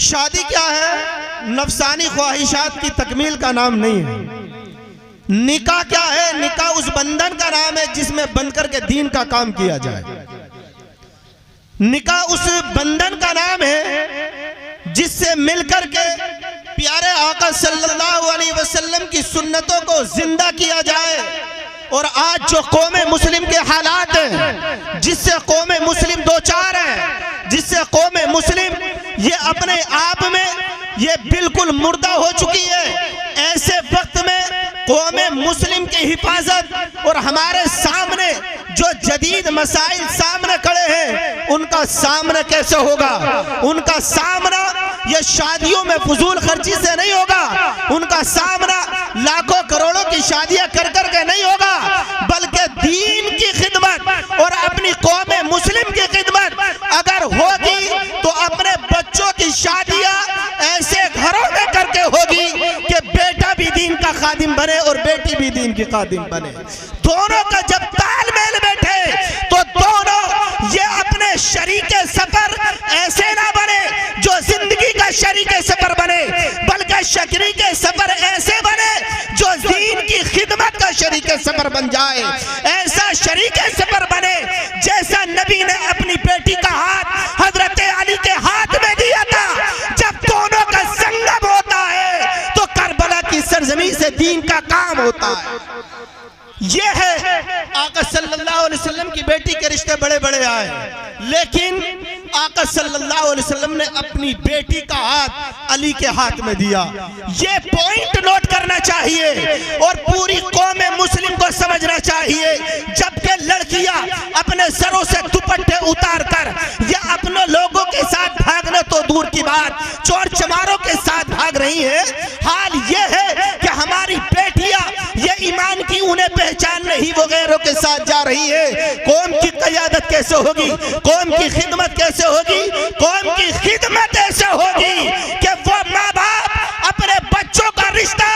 शादी क्या है? नफसानी ख्वाहिशात की तकमील का नाम नहीं है। निकाह क्या है? निकाह उस बंधन का नाम है जिसमें बंध करके दीन का काम किया जाए। निकाह उस बंधन का नाम है जिससे मिलकर के प्यारे आका सल्लल्लाहु अलैहि वसल्लम की सुन्नतों को जिंदा किया जाए। और आज जो कौमे मुस्लिम के हालात हैं, जिससे कौमे मुस्लिम दो चार है, जिससे कौमे मुस्लिम ये अपने आप में ये बिल्कुल मुर्दा हो चुकी है, ऐसे वक्त में कौमे मुस्लिम की हिफाजत और हमारे सामने जो जदीद मसाइल सामने खड़े हैं, उनका सामना कैसे होगा? उनका सामना ये शादियों में फजूल खर्ची से नहीं होगा, उनका सामना लाखों करोड़ों की शादियां कर करके नहीं होगा, बल्कि दीन की खिदमत और अपनी कौमे मुस्लिम की खिदमत अगर होगी तो अपने बच्चों की शादियां ऐसे घरों में करके होगी कि बेटा भी दीन का खादिम बने और बेटी भी दीन की खादिम बने। दोनों का जब तालमेल बैठे तो दोनों ये अपने शरीके सफर ऐसे ना बने जो जिंदगी का शरीके सफर बने, बल्कि शरीके सफर ऐसे बने जो दीन की खिदमत का शरीके सफर बन जाए। ऐसा शरीके सफर बने जैसा नबी ने अपनी बेटी का हाथ हजरत अली के हाथ में दिया था। जब दोनों का संगम होता है तो करबला की सरजमीन से दीन का काम होता है। ये है आका सल्लल्लाहु अलैहि वसल्लम की बेटी के रिश्ते बड़े बड़े आए, लेकिन आका सल्लल्लाहु अलैहि वसल्लम ने अपनी बेटी का हाथ अली के हाथ में दिया। ये पॉइंट नोट करना चाहिए और पूरी कौम मुस्लिम को समझना चाहिए। जबकि लड़कियां अपने सरों से दुपट्टे उतार कर या अपने लोगों के साथ भागना तो दूर की बात, चोर चमारों के साथ भाग रही है। हाल ये है कि हमारी बेटियां ये ईमान की उन्हें पहचान नहीं, वो गैरों के साथ जा रही है। कौम की क़यादत कैसे होगी? कौम की खिदमत कैसे होगी? कौम की खिदमत ऐसे होगी कि वो माँ बाप अपने बच्चों का रिश्ता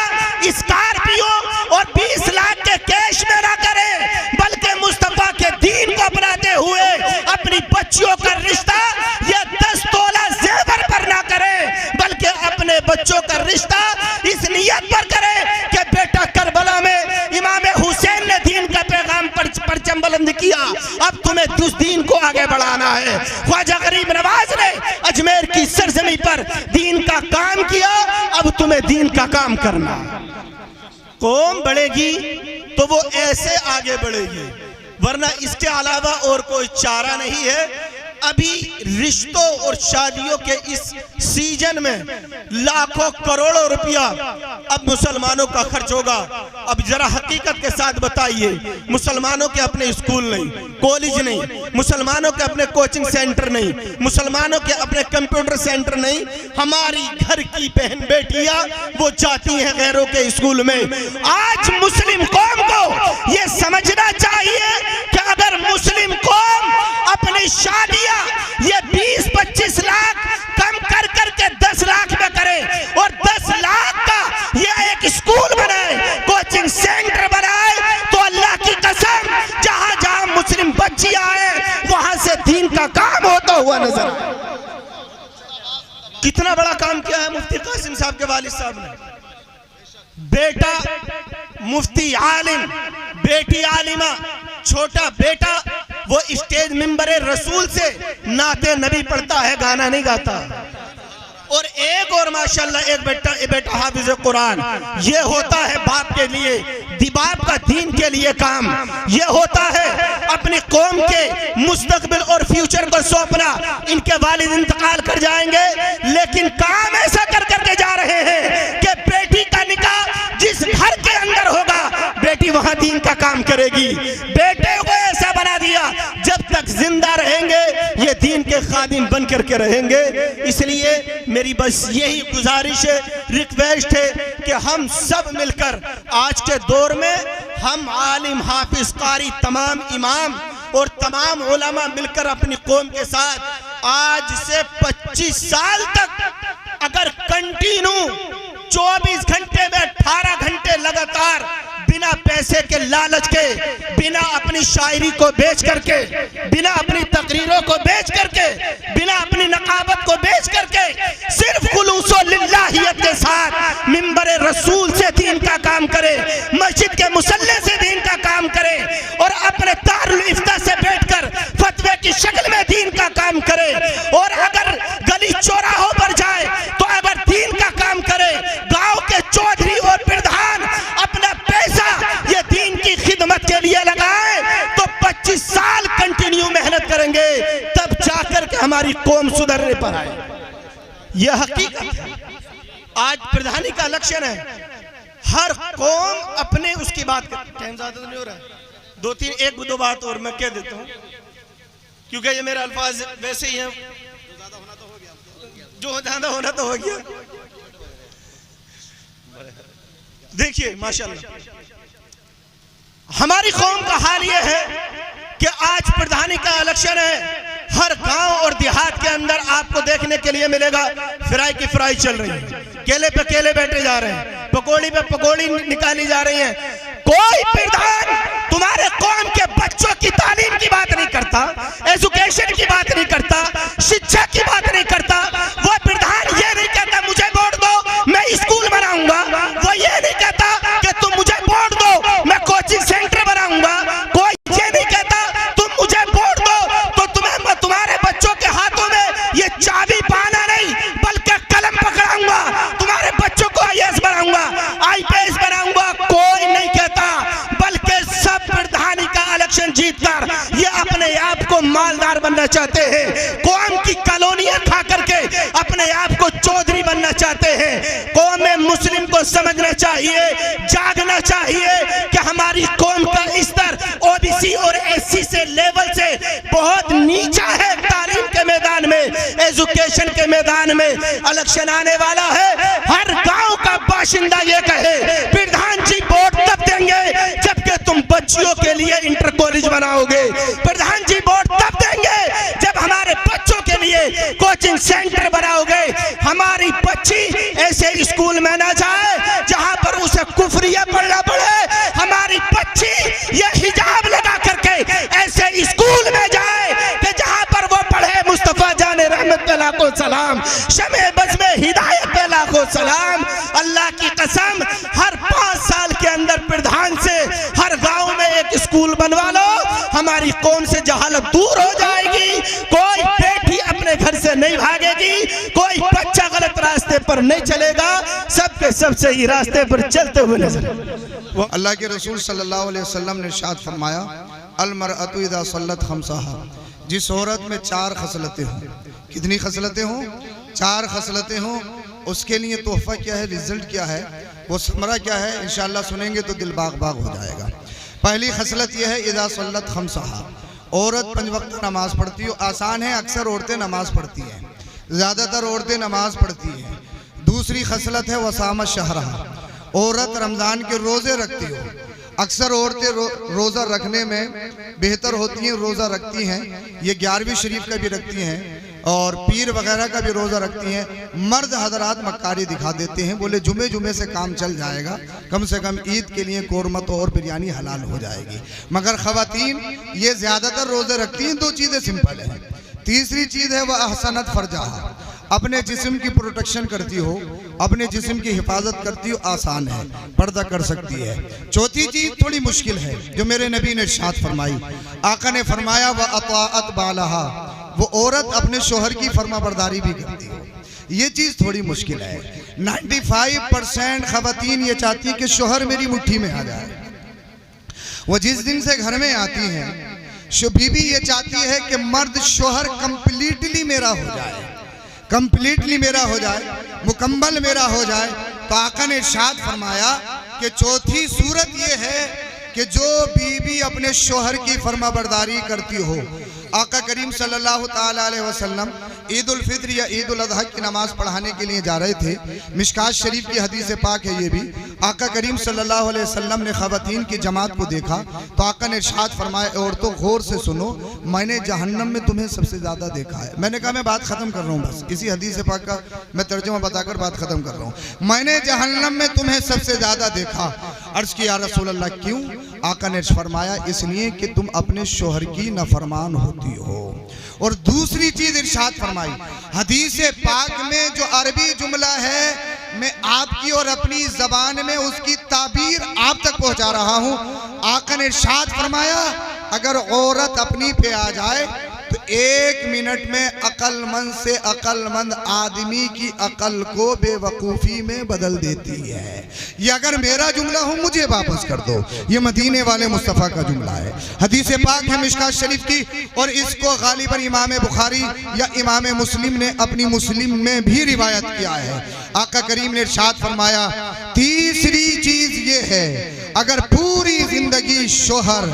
स्कॉर्पियो और 20 लाख के कैश में ना करे, बल्कि मुस्तफा के दीन को अपनाते हुए अपनी बच्चियों का रिश्ता ये 10 तोला जेवर पर ना करे, बल्कि अपने बच्चों का रिश्ता इस नियत पर करे कि बेटा करबला में इमाम हुसैन ने दीन का पैगाम परचम बुलंद किया, अब तुम्हें उस दीन को आगे बढ़ाना है। ख्वाजा गरीब नवाज ने अजमेर की सरजमी पर दीन का काम किया, अब तुम्हें दीन का काम करना। कौम बढ़ेगी तो वो ऐसे आगे बढ़ेगी, वरना इसके अलावा और कोई चारा नहीं है। अभी रिश्तों और शादियों के इस सीजन में लाखों करोड़ों रुपया अब मुसलमानों का खर्च होगा। अब जरा हकीकत के साथ बताइए, मुसलमानों के अपने स्कूल नहीं, कॉलेज नहीं, मुसलमानों के अपने कोचिंग सेंटर नहीं, मुसलमानों के अपने कंप्यूटर सेंटर नहीं, हमारी घर की बहन बेटियां वो जाती हैं गैरों के स्कूल में। आज मुस्लिम कौम को ये समझना चाहिए कि अगर मुस्लिम कौम अपनी शादियां ये 20-25 लाख कम कर करके 10 लाख में करे और 10 लाख का ये एक स्कूल बनाए, कोचिंग सेंटर बनाए, तो अल्लाह की कसम जहां जहां मुस्लिम बच्चियां आए वहां से दीन का काम होता हुआ नजर आए। कितना बड़ा काम किया है मुफ्ती कासिम साहब के वालिद साहब ने। बेटा मुफ्ती आलिम, बेटी आलिमा, छोटा बेटा वो स्टेज मिंबरे रसूल से नाते नबी पढ़ता है, गाना नहीं गाता। और एक और माशाल्लाह एक बेटा हाफिज कुरान। ये होता है बाप के लिए, बाप का दीन के लिए काम। ये होता है अपनी कौम के मुस्तकबिल और फ्यूचर को सौंपना। इनके वालिद इंतकाल कर जाएंगे, लेकिन काम ऐसा कर करके जा रहे हैं कि बेटी का निकाह जिस घर के अंदर होगा बेटी वहां दीन का काम करेगी। बेटे को ऐसा बना दिया, जब तक जिंदा रहेंगे ये दीन के खादिम बन करके रहेंगे। इसलिए मेरी बस यही गुजारिश है, रिक्वेस्ट है कि हम सब मिलकर आज के दौर में हम आलिम, हाफिज, कारी, तमाम इमाम और तमाम उलमा मिलकर अपनी कौम के साथ आज से 25 साल तक अगर कंटिन्यू 24 घंटे में 18 घंटे लगातार बिना पैसे के लालच के, बिना अपनी शायरी को बेच करके, बिना अपनी तकरीरों को बेच करके, बिना अपनी नकाबत को बेच करके सिर्फ के साथ मिंबर रसूल से दीन का काम करे, मस्जिद के मुसल्ले से दीन का काम करे और अपने दारुल इफ्ता से बैठकर फतवे की शक्ल में दीन का काम करे। और अगर गली चौराहों पर जाए तो अगर दीन का काम करे, गांव के चौधरी और प्रधान अपना पैसा ये दीन की खिदमत के लिए लगाए तो 25 साल कंटिन्यू मेहनत करेंगे, तब जाकर के हमारी कौम सुधरने पर आए। यह हकीकत है। आज प्रधानी का इलेक्शन है, हर कौम अपने उसकी बात कर। टाइम ज्यादा तो नहीं हो रहा है, एक दो बात और मैं कह देता हूँ, क्योंकि ये मेरा अल्फाज वैसे ही है, जो ज्यादा होना तो हो गया। देखिए माशाल्लाह हमारी कौम का हाल ये है कि आज प्रधानी का इलेक्शन है, हर गांव और देहात के अंदर आपको देखने के लिए मिलेगा फ्राई की फ्राई चल रही है, केले पे केले बैठे जा रहे हैं, पकौड़ी पे पकौड़ी निकाली जा रही है। कोई प्रधान तुम्हारे कौम के बच्चों की तालीम की बात नहीं करता, एजुकेशन की बात नहीं करता, शिक्षा की बात नहीं करता। वो प्रधान ये नहीं कहता मुझे वोट दो मैं स्कूल बनाऊंगा, वो ये नहीं कहता कि तुम मुझे वोट दो मैं कोचिंग सेंटर बनाऊंगा, कोई ये नहीं कहता तुम मुझे वोट दो तो तुम्हें तुम्हारे बच्चों के हाथों में ये चाबी पाना नहीं बल्कि कलम पकड़ाऊंगा, तुम्हारे बच्चों को IAS बनाऊंगा, IPS बनाऊंगा। कोई नहीं कहता, बल्कि सब प्रधानी का इलेक्शन जीतकर ये अपने आप को मालदार बनना चाहते हैं, कौम की कॉलोनियां खा करके अपने आप को चौधरी बनना चाहते हैं। कौम में मुस्लिम को समझना चाहिए, जागना चाहिए कि हमारी कौम का स्तर OBC और SC से लेवल से बहुत नीचा है। तालीम के मैदान में, एजुकेशन के मैदान में इलेक्शन आने वाला है, हर गांव का बाशिंदा ये कहे प्रधान जी वोट तब देंगे जबकि तुम बच्चियों के लिए इंटर कॉलेज बनाओगे, प्रधान जी वोट तब देंगे जब हमारे बच्चों के लिए कोचिंग सेंटर बनाओगे, हमारी बच्ची ऐसे स्कूल में ना जाए जहां पर उसे कुफरिया पढ़ना पड़े, हमारी बच्ची ये हिजाब लगा करके ऐसे स्कूल में जाए कि जहां पर वो पढ़े मुस्तफा जाने रहमत पे लाखों सलाम, शमे बज़ में हिदायत पे लाखों सलाम। अल्लाह की कसम हर 5 साल के अंदर प्रधान से हर गांव में एक स्कूल बनवा लो, हमारी कौम से जहालत दूर हो जाएगी। कोई बेटी अपने घर से नहीं भागेगी, कोई बच्चा गलत रास्ते पर नहीं चलेगा, सबके सब सही रास्ते पर चलते हुए नजर। अल्लाह के रसूल सल्लल्लाहु अलैहि वसल्लम ने इरशाद फरमाया, अल मरअतु इज़ा सल्लत खम्सहा, जिस औरत में 4 खसलतें हों, कितनी खसलतें हों? 4 खसलतें हों, उसके लिए तोहफा क्या है, रिजल्ट क्या है, वो समरा क्या है, इंशाअल्लाह सुनेंगे तो दिल बाग बाग हो जाएगा। पहली खसलत यह है इज़ा सल्लत खम्सहा, औरत 5 वक्त नमाज पढ़ती हो। आसान है, अक्सर औरतें नमाज पढ़ती हैं, ज़्यादातर औरतें नमाज पढ़ती हैं। दूसरी खसलत है वसाम शहरहा, औरत रमज़ान के रोज़े रखती हो। अक्सर औरतें रोज़ा रखने में बेहतर होती हैं, रोज़ा रखती हैं, ये 11वीं शरीफ का भी रखती हैं और पीर वगैरह का भी रोज़ा रखती हैं। मर्द हजरात मक्कारी दिखा देते हैं, बोले जुमे जुमे से काम चल जाएगा, कम से कम ईद के लिए कोरमत और बिरयानी हलाल हो जाएगी। मगर ख़वातीन ये ज़्यादातर रोज़े रखती हैं। 2 चीज़ें सिंपल हैं। तीसरी चीज़ है वह अहसनत फरजाहा, अपने जिस्म की प्रोटेक्शन करती हो, अपने जिस्म की हिफाजत करती हो, आसान है, पर्दा कर सकती है। चौथी चीज़ थोड़ी मुश्किल है, जो मेरे नबी ने इरशाद फरमाई, आका ने फरमाया व अताअत बालहा, वो औरत अपने शोहर की फर्माबरदारी भी करती हो। ये चीज़ थोड़ी मुश्किल है। 95% ख़वातीन ये चाहती है कि शोहर मेरी मुट्ठी में आ जाए। वो जिस दिन से घर में आती हैं, बीवी ये चाहती है कि मर्द शोहर कंप्लीटली मेरा हो जाए, कंप्लीटली मेरा हो जाए, मुकम्मल मेरा हो जाए। तो आका ने इरशाद फरमाया कि चौथी सूरत ये है कि जो बीवी अपने शोहर की फर्माबरदारी करती हो। आका करीम सल्लल्लाहु ताला अलैहि वसल्लम ईद उल फित्र या ईद उल अज़हा की नमाज पढ़ाने के लिए जा रहे थे। मिशकात शरीफ की हदीस पाक है ये भी। आका करीम सल्लल्लाहु अलैहि वसल्लम ने ख़वातीन की जमात को देखा तो आका ने इरशाद फरमाया, औरतों गौर से सुनो, मैंने जहन्नम में तुम्हें सबसे ज़्यादा देखा है। मैंने कहा मैं बात ख़त्म कर रहा हूँ, बस इसी हदीस पाक का मैं तर्जुमा बताकर बात ख़त्म कर रहा हूँ। मैंने जहन्नम में तुम्हें सबसे ज़्यादा देखा। अर्ज़ किया या रसूल अल्लाह क्यों? आका ने फरमाया इसलिए कि तुम अपने शोहर की नफरमान होती हो। और दूसरी चीज इरशाद फरमाई, हदीस पाक में जो अरबी जुमला है मैं आपकी और अपनी जबान में उसकी ताबीर आप तक पहुंचा रहा हूं। आका ने इरशाद फरमाया, अगर औरत अपनी पे आ जाए तो 1 मिनट में अक्लमंद से अक्लमंद आदमी की अकल को बेवकूफ़ी में बदल देती है। ये अगर मेरा जुमला हो मुझे वापस कर दो, ये मदीने वाले मुस्तफ़ा का जुमला है। हदीस पाक है मिशकात शरीफ की, और इसको गालिबन इमाम बुखारी या इमाम मुस्लिम ने अपनी मुस्लिम में भी रिवायत किया है। आका करीम ने इरशाद फरमाया, तीसरी चीज ये है, अगर पूरी जिंदगी शोहर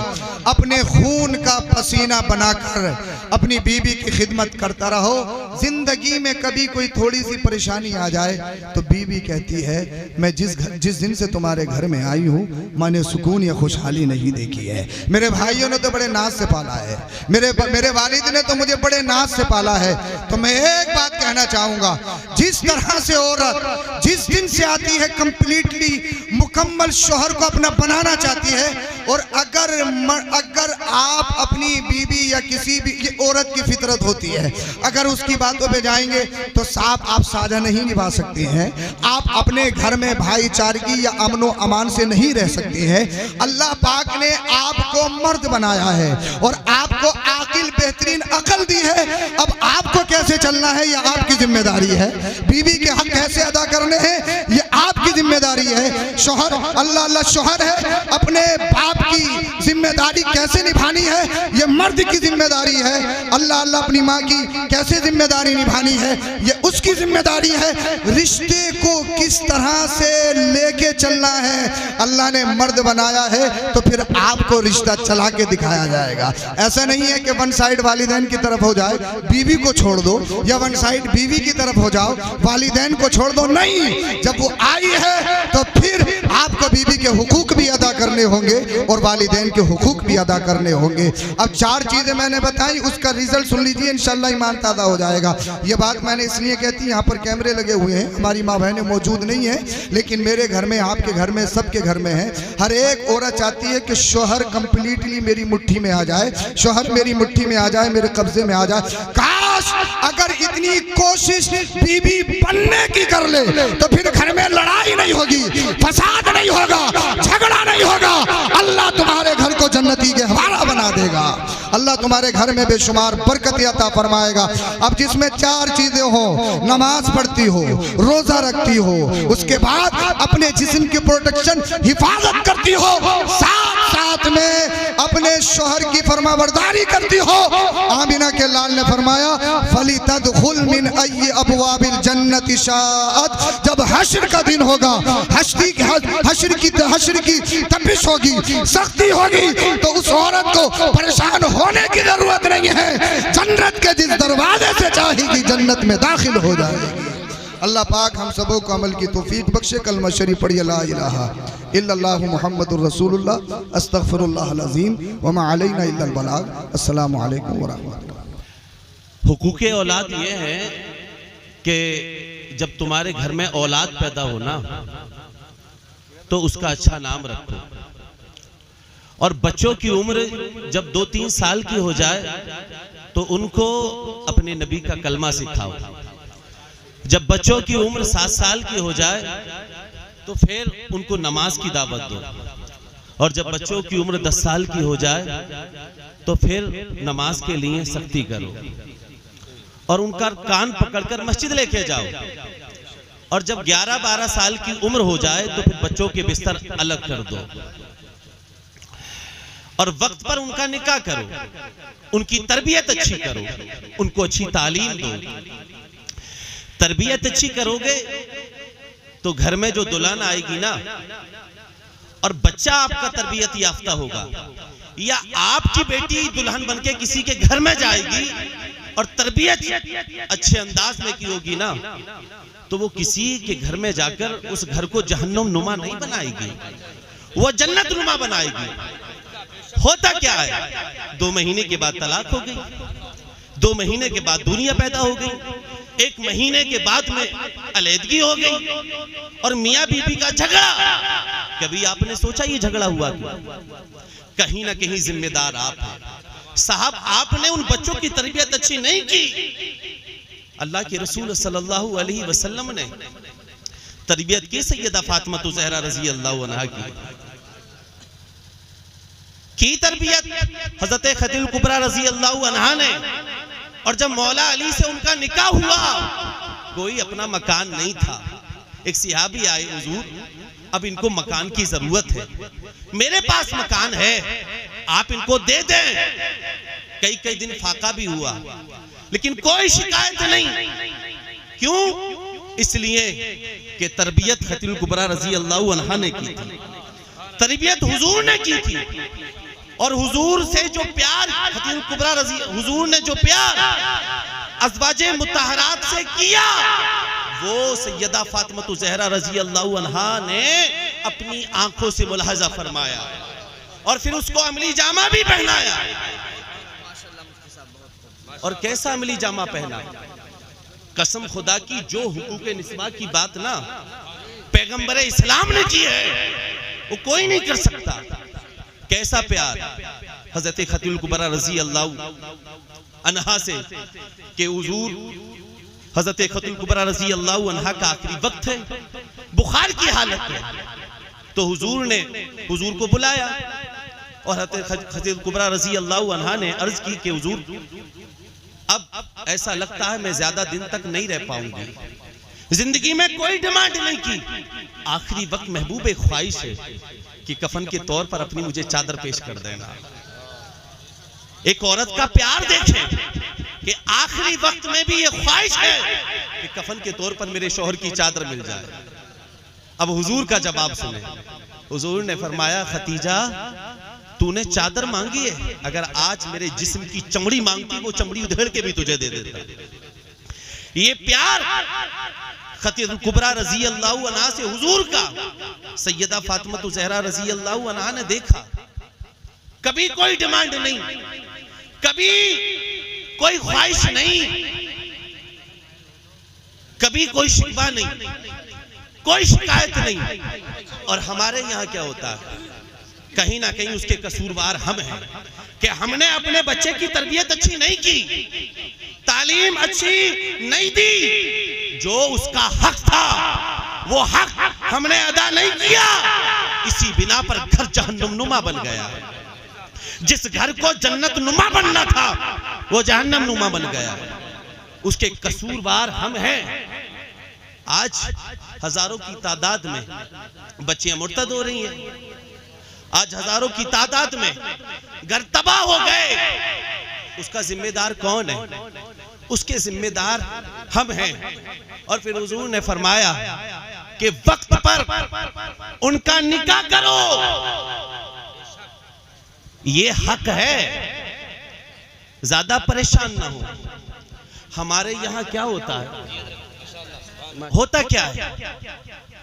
अपने खून का पसीना बनाकर अपनी बीवी की खिदमत करता रहो, जिंदगी में कभी कोई थोड़ी सी परेशानी आ जाए तो बीवी कहती है, मैं जिस दिन से तुम्हारे घर में आई हूँ मैंने सुकून या खुशहाली नहीं देखी है। मेरे भाइयों ने तो बड़े नाज से पाला है, मेरे वालिद ने तो मुझे बड़े नाज से पाला है। तो मैं एक बात कहना चाहूँगा, जिस तरह से औरत जिस दिन से आती है कंप्लीटली मुकम्मल शोहर को अपना बनाना चाहती है, और अगर आप अपनी बीवी या किसी भी, ये औरत की फितरत होती है, अगर उसकी बातों पे जाएंगे तो साफ आप साझा नहीं निभा सकते हैं। आप अपने घर में भाईचारगी या अमनो अमान से नहीं रह सकते हैं। अल्लाह पाक ने आपको मर्द बनाया है और आपको आकिल बेहतरीन अकल दी है। अब आपको कैसे चलना है ये आपकी जिम्मेदारी है। बीवी के हक कैसे अदा करने हैं ये आपकी जिम्मेदारी है। शोहर अल्लाह अल्लाह शोहर है, अपने बाप की जिम्मेदारी कैसे निभानी है ये मर्द की जिम्मेदारी है। अल्लाह अल्लाह अपनी माँ की कैसे जिम्मेदारी निभानी है ये उसकी जिम्मेदारी है। रिश्ते को किस तरह से लेके चलना है अल्लाह ने मर्द बनाया है, तो फिर आपको रिश्ता चला के दिखाया जाएगा। ऐसा नहीं है कि वन साइड वालिदैन की तरफ हो जाए बीवी को छोड़ दो, या वन साइड बीवी की तरफ हो जाओ वालिदैन को छोड़ दो। नहीं, जब वो आई है तो फिर आपको बीवी के हुकूक भी अदा करने होंगे और वालिदैन के हुकूक भी अदा करने होंगे। अब 4 चीजें मैंने बताई, उसका रिजल्ट सुन लीजिए, इंशाल्लाह ईमान ताज़ा हो जाएगा। ये बात मैंने इसलिए कहती, यहाँ पर कैमरे लगे हुए हैं, हमारी माँ बहनें मौजूद नहीं है, लेकिन मेरे घर में, आपके घर में, सबके घर में है। हर एक औरत चाहती है कि शोहर कंप्लीटली मेरी मुट्ठी में आ जाए, शोहर मेरी मुट्ठी में आ जाए, मेरे कब्जे में आ जाए। काश अगर इतनी कोशिश बीवी बनने की कर ले तो फिर घर में लड़ाई नहीं होगी, फसाद नहीं होगा, झगड़ा नहीं होगा। अल्लाह तुम्हारे घर को जन्नती के हवाला बना देगा। अल्लाह तुम्हारे घर में बेशुमार बरकत अता फरमाएगा। अब जिसमें 4 चीजें हो, नमाज पढ़ती हो, रोजा रखती हो, उसके बाद अपने जिस्म की प्रोटेक्शन हिफाजत करती हो, साथ में अपने शोहर की फरमाबरदारी करती हो। आमिना के लाल ने फरमाया, फली तदखुल मिन अय्यि अबवाबिल जन्नति शाअत। जब हश्र का दिन होगा, हश्र की तपिश होगी, सख्ती होगी, तो उस औरत को परेशान होने की जरूरत नहीं है। जन्नत के जिस दरवाजे से चाहेगी जन्नत में दाखिल हो जाएगी। अल्लाह पाक हम सबों को अमल की तौफीक बख्शे। कलमा शरीफ पढ़िए, ला इलाहा इल्लल्लाहु मुहम्मदुर रसूलुल्लाह अस्तगफिरुल्लाहल अज़ीम व मा अलैना इल्लल बलाग। अस्सलामु अलैकुम व रहमतुल्लाह। हुकूके औलाद ये है कि जब तुम्हारे घर में औलाद पैदा हो ना तो उसका अच्छा नाम रखो, और बच्चों की उम्र जब 2-3 साल की हो जाए तो उनको अपने नबी का कलमा सिखाओ। जब बच्चों की उम्र 7 साल की हो जाए तो फिर उनको नमाज की दावत दो, और जब बच्चों की उम्र 10 साल की हो जाए तो फिर नमाज के लिए सख्ती करो और उनका कान पकड़कर मस्जिद लेके जाओ। और जब 11-12 साल की उम्र हो जाए तो फिर बच्चों के बिस्तर अलग कर दो और वक्त पर उनका निकाह करो, उनकी तरबियत अच्छी करो, उनको अच्छी तालीम दो। तरबियत अच्छी करोगे तो घर में जो दुल्हन आएगी ना, और बच्चा आपका तरबियत याफ्ता होगा, या आपकी बेटी दुल्हन बनके किसी के घर में जाएगी और तरबियत अच्छे अंदाज में की होगी ना, तो वो किसी के घर में जाकर उस घर को जहन्नुम नुमा नहीं बनाएगी, वो जन्नत नुमा बनाएगी। होता क्या है, 2 महीने के बाद तलाक हो गई, 2 महीने के बाद दुनिया पैदा हो गई, 1 महीने के बाद में अलैदगी हो गई और मियाँ बीबी का झगड़ा। कभी आपने सोचा ये झगड़ा हुआ क्यों? कहीं ना कहीं जिम्मेदार आप हैं साहब। आपने उन बच्चों की तरबियत अच्छी नहीं की। अल्लाह के रसूल सल्लल्लाहु अलैहि वसल्लम ने तरबियत की सैयदा फातिमा ज़हरा रज़ी अल्लाह अन्हा की तरबियत हजरत खदीजा कुबरा रज़ी अल्लाह अन्हा ने। और जब मौला अली से उनका निकाह हुआ, कोई अपना मकान नहीं था। एक सिहाबी आए, हुजूर अब इनको मकान की जरूरत है, मेरे पास मकान है, आप इनको दे दें। कई कई दिन फाका भी हुआ, लेकिन कोई शिकायत नहीं। क्यों? इसलिए कि तरबियत खदीजा कुबरा रज़ी अल्लाह अन्हा ने की थी, तरबियत हुजूर ने की थी। और हुजूर से जो प्यार खदीजा कुबरा रज़ी, हुजूर ने जो प्यार अज़वाजे मुतहरात से किया, वो सैयदा फातिमा ज़हरा रज़ी अल्लाह अन्हा ने अपनी आंखों से मुलाहजा फरमाया और फिर उसको अमली जामा भी पहनाया। और कैसा अमली जामा पहना? कसम खुदा की, जो हुकूक निस्बा की बात ना पैगंबर इस्लाम ने की है, वो कोई नहीं कर सकता। कैसा प्यार हजरत खदीजा कुबरा रज़ी अल्लाह अन्हा से कि हुजूर हजरत खदीजा कुबरा रज़ी अल्लाह अन्हा का आखिरी वक्त है, बुखार की हालत में, तो हुजूर ने हुजूर को बुलाया और हजरत खदीजा कुबरा रज़ी अल्लाह अन्हा ने अर्ज की कि हुजूर अब ऐसा लगता है मैं ज्यादा दिन तक नहीं रह पाऊंगी, जिंदगी में कोई डिमांड नहीं की, आखिरी वक्त महबूब ख्वाहिश है कि कफन के तौर पर अपनी मुझे चादर पेश कर देना। एक औरत का प्यार देखें कि आखिरी वक्त में भी ये ख्वाहिश है कि कफन के तौर पर मेरे शौहर की चादर मिल जाए। अब हुजूर का जवाब सुने। हुजूर ने फरमाया, खदीजा तूने चादर मांगी है, अगर आज मेरे जिस्म की चमड़ी मांगती, वो चमड़ी उधेड़ के भी तुझे दे देता। ये प्यार खदीजा कुबरा रज़ी अल्लाह अन्हा से हुजूर का सैयदा फातिमा ज़हरा रज़ी अल्लाह अन्हा ने देखा। कभी कोई डिमांड नहीं, कभी कोई ख्वाहिश नहीं, कभी कोई शिकवा नहीं, कोई शिकायत नहीं। और हमारे यहाँ क्या होता है, कहीं ना कहीं उसके कसूरवार हम हैं कि हमने अपने बच्चे की तरबियत अच्छी नहीं की, तालीम अच्छी नहीं दी, जो उसका हक था वो हक हमने अदा नहीं किया। इसी बिना पर घर जहन्नम-नुमा बन गया। जिस घर को जन्नत नुमा बनना था वो जहन्नम नुमा बन गया। उसके कसूरवार हम हैं। आज हजारों की तादाद में बच्चियां मुर्तद हो रही हैं, आज हजारों की तादाद में घर तबाह हो गए। उसका जिम्मेदार कौन है? उसके जिम्मेदार हम हैं। और फिर हुजूर ने फरमाया कि वक्त पर उनका निकाह करो, ये हक है, ज्यादा परेशान ना हो। हमारे यहाँ क्या होता है, होता क्या है,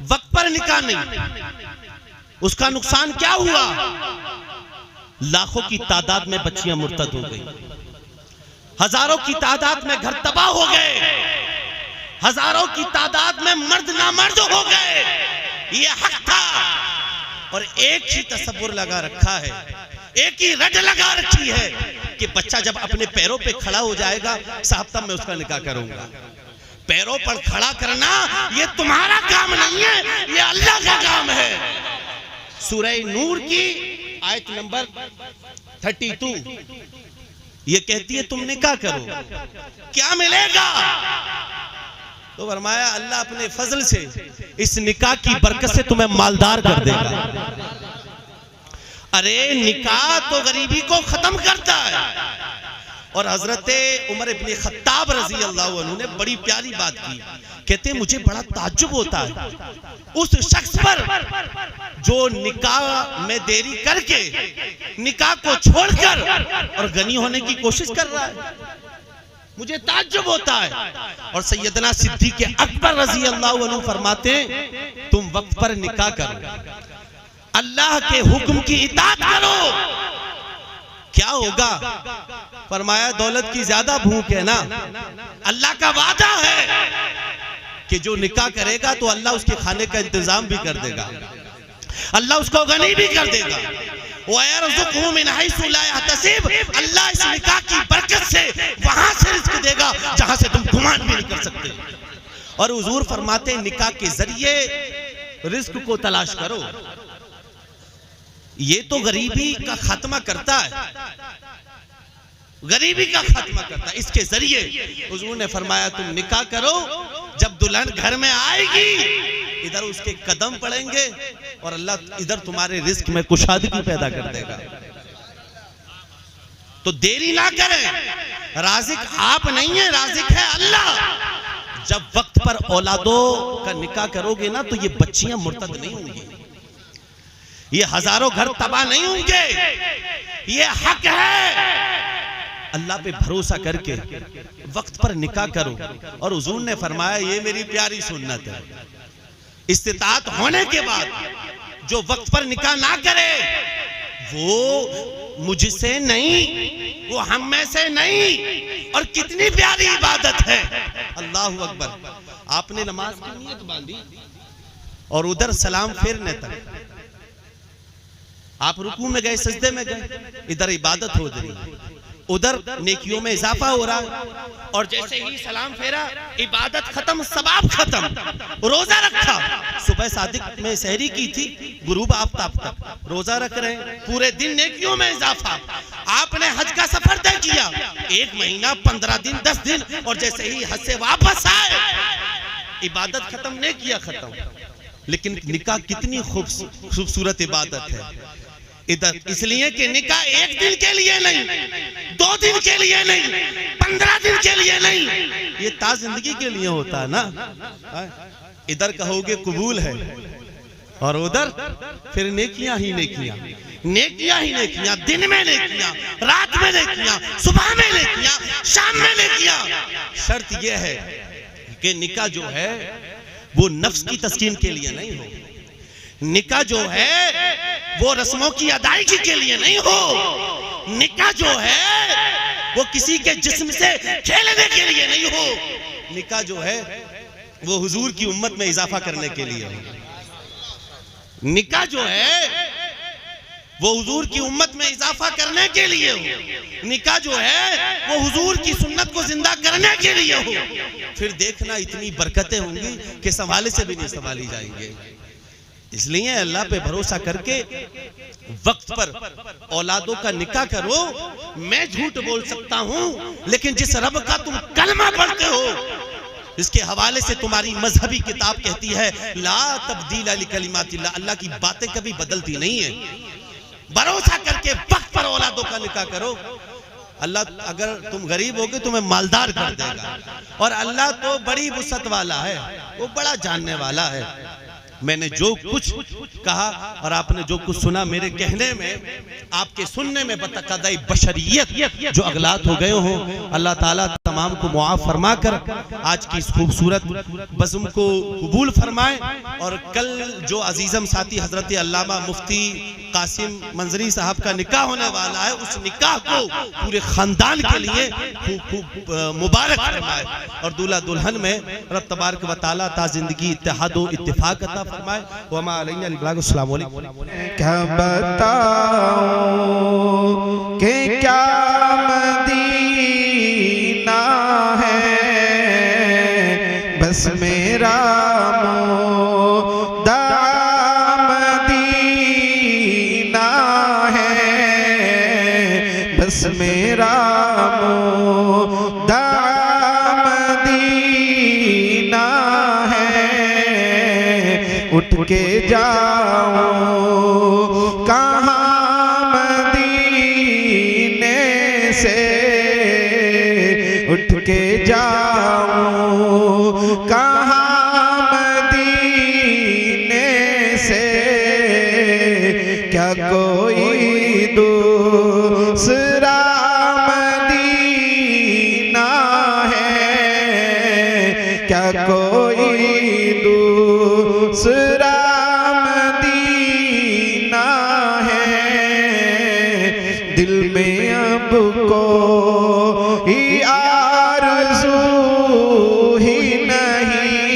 वक्त पर निकाह नहीं, उसका नुकसान क्या हुआ? लाखों की तादाद में बच्चियां मुर्तद हो गई, हजारों की तादाद में घर तबाह हो गए, हजारों की तादाद में मर्द नामर्द हो गए। ये हक था। और एक ही तसव्वुर लगा रखा है, एक ही रट लगा रखी है कि बच्चा जब अपने पैरों पे खड़ा हो जाएगा, साहब तब मैं उसका निकाह करूंगा। पैरों पर खड़ा करना ये तुम्हारा काम नहीं है, ये अल्लाह का काम है। सूरह नूर की आयत नंबर 32 ये कहती है तुम निकाह करो, क्या मिलेगा? तो फरमाया अल्लाह अपने फजल से इस निकाह की बरकत से तुम्हें मालदार कर देगा। अरे निकाह तो गरीबी को खत्म करता है। और हजरत उमर इब्न खत्ताब रजी अल्लाह अन्हु ने बड़ी प्यारी बात की। कहते हैं मुझे बड़ा ताज्जुब होता है उस शख्स पर जो निकाह में देरी करके निकाह को छोड़कर और गनी होने की कोशिश कर रहा है, मुझे ताज्जुब होता है। और सैयदना सिद्दीक़ अकबर रजी अल्लाह अन्हु फरमाते हैं तुम वक्त पर निकाह करो, अल्लाह के हुक्म की इताअत करो, क्या होगा? फरमाया दौलत की ज्यादा भूख है ना, अल्लाह का वादा है कि जो निकाह करेगा तो अल्लाह उसके खाने का इंतजाम भी कर देगा, अल्लाह उसको गनी भी कर देगा। वयरज़ुक़हु मिन हैसु ला यहतसिब, अल्लाह इस निकाह की बरकत से वहां से रिज़्क़ देगा जहां से तुम गुमान भी नहीं कर सकते। और हुजूर फरमाते हैं निकाह के जरिए रिस्क को तलाश करो। ये तो गरीबी का खात्मा करता है, गरीबी का खात्मा करता है। इसके जरिए हुजूर ने फरमाया तुम निकाह करो, जब दुल्हन घर में आएगी इधर उसके कदम पड़ेंगे और अल्लाह इधर तुम्हारे रिस्क में कुशादगी पैदा कर देगा। तो देरी ना करें, राज़िक आप नहीं है, राज़िक है अल्लाह। जब वक्त पर औलादों का निकाह करोगे ना तो ये बच्चियां मुर्तद नहीं होंगी, ये हजारों घर तबाह नहीं होंगे। ये हक है, अल्लाह पे भरोसा करके वक्त पर निकाह करो। और हुजूर ने फरमाया ये मेरी प्यारी सुन्नत है, इस्तिताअत होने के बाद जो वक्त पर निकाह ना करे वो मुझसे नहीं, वो हम में से नहीं। और कितनी प्यारी इबादत है, अल्लाहु अकबर। आपने नमाज की नियत बांधी और उधर सलाम फेरने तक आप रुकू में गए, सजदे में गए, इधर इबादत हो रही, उधर नेकियों में इजाफा हो रहा है। और जैसे ही सलाम फेरा इबादत खत्म, सवाब खत्म। रोजा रखा, सुबह सादिक में सहरी की थी, गुरूब आफ्ताब तक रोजा रख रहे हैं, पूरे दिन नेकियों में इजाफा। आपने हज का सफर तय किया, 1 महीना 15 दिन 10 दिन, और जैसे ही हज से वापस आए इबादत खत्म, नेकियां खत्म। लेकिन निकाह कितनी खूबसूरत इबादत है इधर, इसलिए कि निकाह 1 दिन के लिए नहीं, 2 दिन के लिए नहीं, 15 दिन के लिए नहीं, ये ता जिंदगी के लिए होता है ना। इधर कहोगे कबूल है और उधर फिर नेकियां ही नेकियां, नेकियां ही नेकियां, दिन में नेकियां, रात में नेकियां, सुबह में नेकियां, शाम में नेकियां। शर्त यह है कि निकाह जो है वो नफ्स की तस्कीन के लिए नहीं हो, निकाह जो है वो रस्मों की अदायगी के लिए नहीं हो, निकाह जो है वो किसी के जिस्म से खेलने के लिए नहीं हो, निकाह जो है वो हुजूर की उम्मत में इजाफा करने के लिए हो। निकाह जो है वो हुजूर की उम्मत में इजाफा करने के लिए हो, निकाह जो है वो हुजूर की सुन्नत को जिंदा करने के लिए हो। फिर देखना इतनी बरकतें होंगी कि संभाले से भी नहीं संभाली जाएंगे। इसलिए अल्लाह पे भरोसा करके वक्त पर औलादों का निकाह करो। मैं झूठ बोल सकता हूं, लेकिन जिस रब का तुम कलमा पढ़ते हो इसके हवाले से तुम्हारी मजहबी किताब कहती है ला तब्दील लिकलिमातिल्लाह, अल्लाह की बातें कभी बदलती नहीं है। भरोसा करके वक्त पर औलादों का निकाह करो। अल्लाह अगर तुम गरीब होगे तुम्हें मालदार कर देगा, और अल्लाह तो बड़ी वुसअत वाला है, वो बड़ा जानने वाला है। मैंने जो कुछ कहा और आपने जो कुछ सुना, मेरे कहने में आपके सुनने में बतकदाई बशरियत जो अगलात हो गए हो, अल्लाह ताला तमाम को मुआफ फरमा कर आज की इस खूबसूरत बज़्म को कबूल फरमाए। और कल जो अजीज़म साथी हजरत अल्लामा मुफ्ती कासिम मंजरी साहब का निकाह होने वाला है, उस निकाह को पूरे खानदान के लिए खूब मुबारक फरमाए और दूल्हा दुल्हन में रब तबारक व तआला ता जिंदगी इत्तेहाद व इत्तिफाक अता फरमाए। वमा अलैना इल्ला अल-बलाग। अस्सलामु अलैकुम। क्या बताऊं कि क्या मदीना है, बस मेरा मुद्दा मदीना है, बस मेरा मुद्दा मदीना है। उठ के जाऊं कहाँ मदीने से, उठ के जाऊं कहाँ मदीने से। क्या कोई दूसरा मदीना है, क्या कोई दूसरा मदीना है। दिल में अब कोई आरज़ू ही नहीं,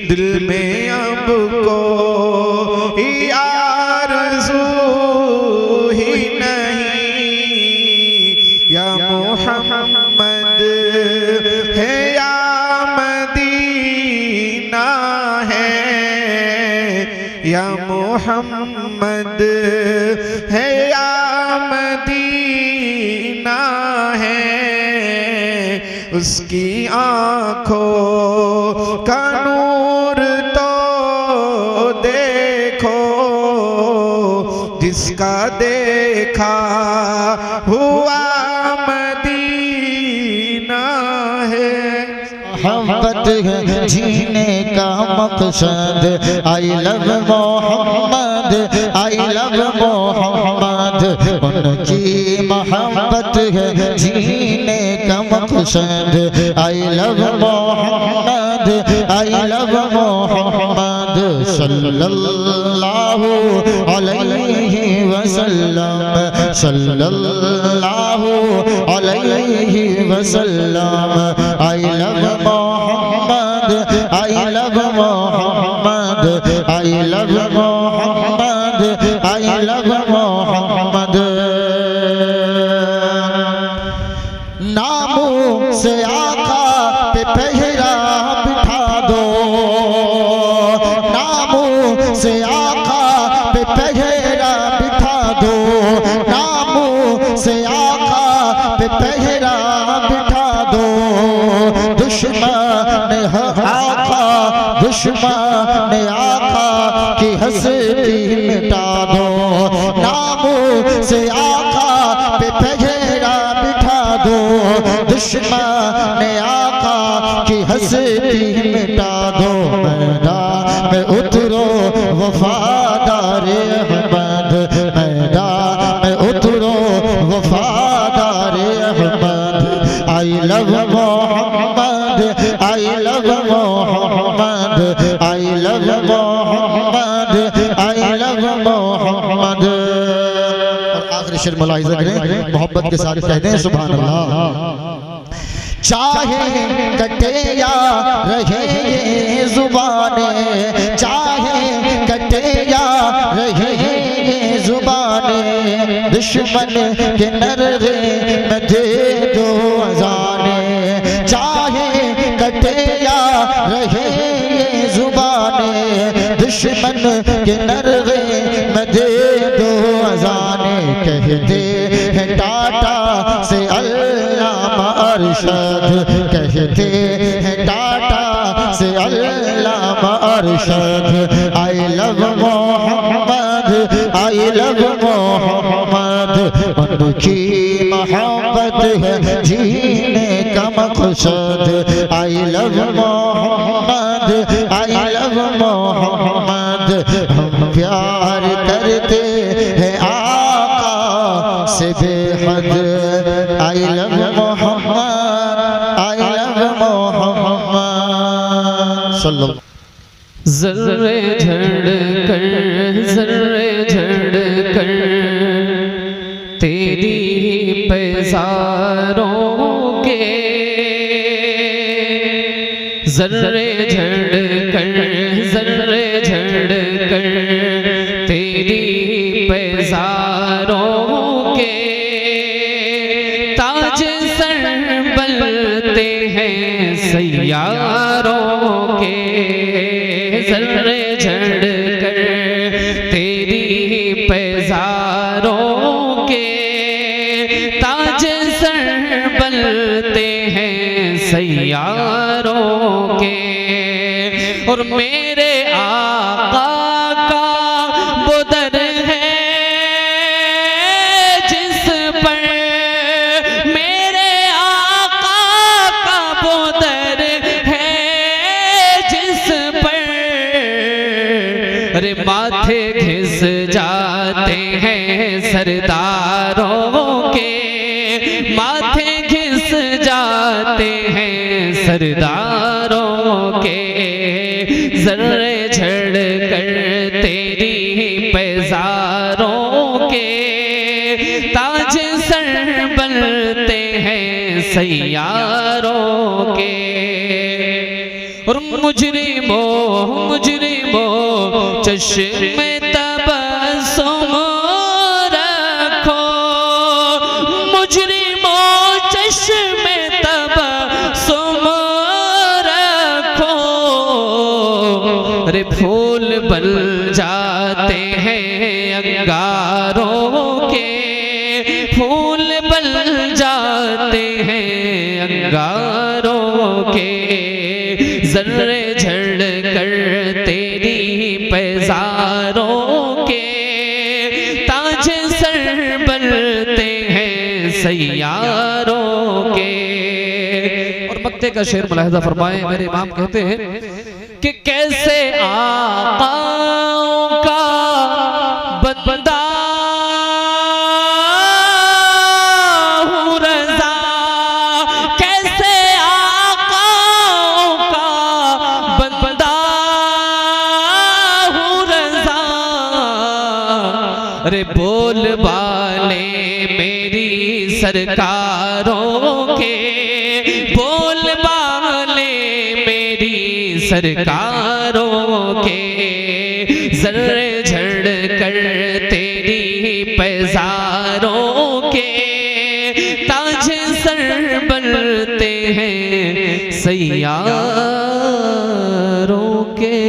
दिल में अब कोई आरज़ू ही नहीं। या मोहम्मद है या मदीना या मोहम्मद है या मदीना है, उसकी आँखों का नूर तो देखो, जिसका देखा हुआ मदीना है। मोहब्बत है जीने का मकसद, I love Mohammad, I love Mohammad, उनकी मोहब्बत है जीने का मकसद, I love Mohammad, I love Mohammad सल्लल्लाहु अलैहि वसल्लम, सल्लल्लाहु अलैहि वसल्लम, I love Mohammad, I love Mohammad, I love Mohammad, I love Mohammad. नामों से आका पे पहरा बिठा दो, नामों से आका पे पहरा बिठा दो, नामों से आका पे पहरा बिठा दो, दुश्मन आका, दुश्मन आका की हंसती मिटा दो, नामों से आका पे पहरा बिठा दो, दुश्मन आका की हंसती मिटा दो, मैदान में उतरो वफादार अहमद, मैदान में उतरो वफादार Ahmed, I love Mohammad, I love Mohammad, I love Mohammad, I love Mohammad. और आखिरी शेर मुलाहिजा करें, मोहब्बत के साथ कहते हैं सुभान अल्लाह। चाहे कटे या रहे ये जुबानें, चाहे कटे या रहे ये जुबानें, दुश्मन के नरगे में दे दो अज़ानें, चाहे कटे या रहे ये जुबानें, दुश्मन के नरगे में दे दो अज़ानें, कहते हैं टाटा से अल्लामा अरशद, कहते हैं टाटा से Allama Arshad, I love Mohammad, I love Mohammad, उनकी मोहब्बत है जीने का मकसद, I love Mohammad, I love Muhammad, हम प्यार करते हैं आका से बेहद, I love Mohammad, I love Mohammad सल्लल्लाहु। ज़र्रे झड़कर, ज़र्रे झड़कर तेरी पैज़ारों के, ज़र्रे झड़कर, ज़र्रे झड़कर तेरी पैज़ारों के, ताज सर बनते हैं सैयारों के, ज़र्रे झड़कर तेरी पैज़ारों के, ताज सर बनते हैं सैयारों के, और मेरे आका का वो दर है जिस पर, मेरे आका का वो दर है जिस पर, अरे माथे घिस जाते हैं सरदारों के, माथे घिस जाते हैं सरदारों के, ज़र्रे झड़कर तेरी पैज़ारों के, ताज सर बनते हैं सैयारों के, और मुजरिमों मुजरिमों चश्मे तबस्सुम रखो, मुजरिमों चश्मे तबस्सुम रखो, अरे फूल बन जा जाते हैं अंगारों के, फूल बन जाते हैं अंगारों के, जर्रे झड़ कर तेरी पैजारों के, ताज सर बनते हैं सैयारों के। और मक्ते का शेर मुलाहिजा फरमाए, मेरे इमाम कहते हैं कि कैसे आकाओं का बंदा हूँ रज़ा, कैसे आकाओं का बंदा हूँ रज़ा, अरे बोल वाले मेरी सरकारों के, बोल वाले मेरी सरकारों के, जर्रे झड़ कर तेरी पैजारों के, ताज सर बनते हैं सैयारों के।